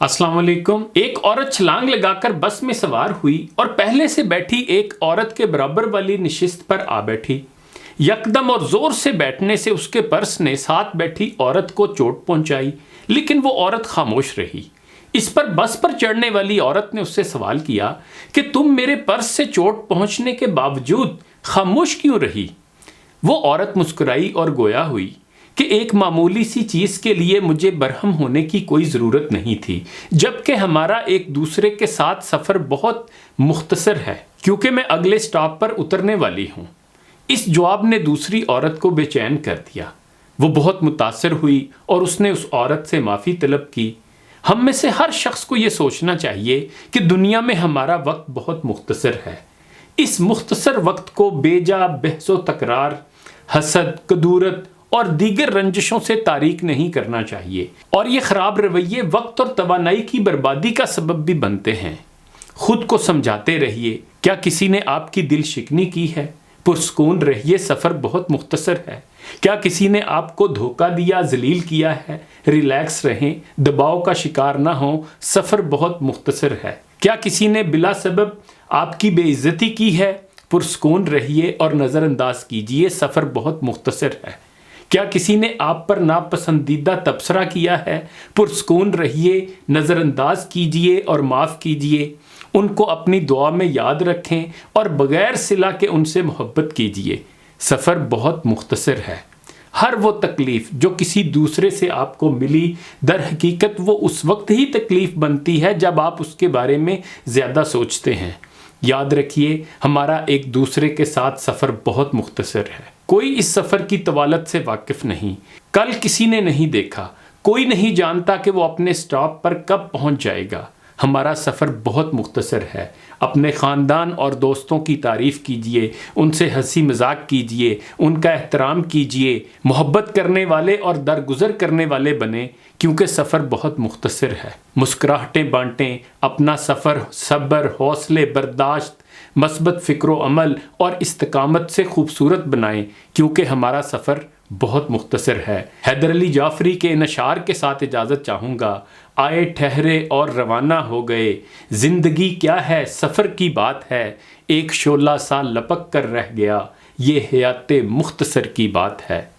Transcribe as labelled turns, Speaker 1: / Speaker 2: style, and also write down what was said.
Speaker 1: अस्सलाम वालेकुम। एक औरत छलांग लगाकर बस में सवार हुई और पहले से बैठी एक औरत के बराबर वाली नशिस्त पर आ बैठी। यकदम और जोर से बैठने से उसके पर्स ने साथ बैठी औरत को चोट पहुंचाई, लेकिन वो औरत खामोश रही। इस पर बस पर चढ़ने वाली औरत ने उससे सवाल किया कि तुम मेरे पर्स से चोट पहुंचने के बावजूद खामोश क्यों रही? वो औरत मुस्कुराई और गोया हुई कि एक मामूली सी चीज़ के लिए मुझे बरहम होने की कोई ज़रूरत नहीं थी, जबकि हमारा एक दूसरे के साथ सफ़र बहुत मुख्तसर है क्योंकि मैं अगले स्टॉप पर उतरने वाली हूँ। इस जवाब ने दूसरी औरत को बेचैन कर दिया। वो बहुत मुतासर हुई और उसने उस औरत से माफ़ी तलब की। हम में से हर शख्स को ये सोचना चाहिए कि दुनिया में हमारा वक्त बहुत मुख्तसर है। इस मुख्तसर वक्त को बेजा बहसो तकरार, हसद, कदूरत और दीगर रंजिशों से तारीक नहीं करना चाहिए, और ये खराब रवैये वक्त और तवानाई की बर्बादी का सबब भी बनते हैं। खुद को समझाते रहिए, क्या किसी ने आपकी दिल शिकनी की है? पुरसकून रहिए, सफ़र बहुत मुख्तसर है। क्या किसी ने आपको धोखा दिया, जलील किया है? रिलैक्स रहें, दबाव का शिकार ना हो, सफ़र बहुत मुख्तसर है। क्या किसी ने बिला सबब आपकी बेइज्जती की है? पुरसकून रहिए और नज़रअंदाज कीजिए, सफ़र बहुत मुख्तसर है। क्या किसी ने आप पर नापसंदीदा तबसरा किया है? पुरसकून रहिए, नज़रअंदाज कीजिए और माफ़ कीजिए। उनको अपनी दुआ में याद रखें और बग़ैर सिला के उनसे मोहब्बत कीजिए। सफ़र बहुत मुख्तसर है। हर वो तकलीफ़ जो किसी दूसरे से आपको मिली, दर हकीकत वो उस वक्त ही तकलीफ़ बनती है जब आप उसके बारे में ज़्यादा सोचते हैं। याद रखिए, हमारा एक दूसरे के साथ सफ़र बहुत मुख्तसर है। कोई इस सफ़र की तवालत से वाकिफ़ नहीं। कल किसी ने नहीं देखा, कोई नहीं जानता कि वो अपने स्टॉप पर कब पहुंच जाएगा। हमारा सफ़र बहुत मुख्तसर है। अपने ख़ानदान और दोस्तों की तारीफ़ कीजिए, उनसे हंसी मजाक कीजिए, उनका एहतराम कीजिए, मोहब्बत करने वाले और दरगुजर करने वाले बने, क्योंकि सफ़र बहुत मुख्तसर है। मुस्कुराहटें बांटें, अपना सफ़र सब्र, हौसले, बर्दाश्त, मस्बत फ़िक्र अमल और इस्तिकामत से खूबसूरत बनाएं, क्योंकि हमारा सफ़र बहुत मुख्तसर है। हैदर अली जाफरी के इन अशार के साथ इजाज़त चाहूँगा। आए ठहरे और रवाना हो गए, ज़िंदगी क्या है सफ़र की बात है, एक शोला सा लपक कर रह गया, ये हयाते मुख्तसर की बात है।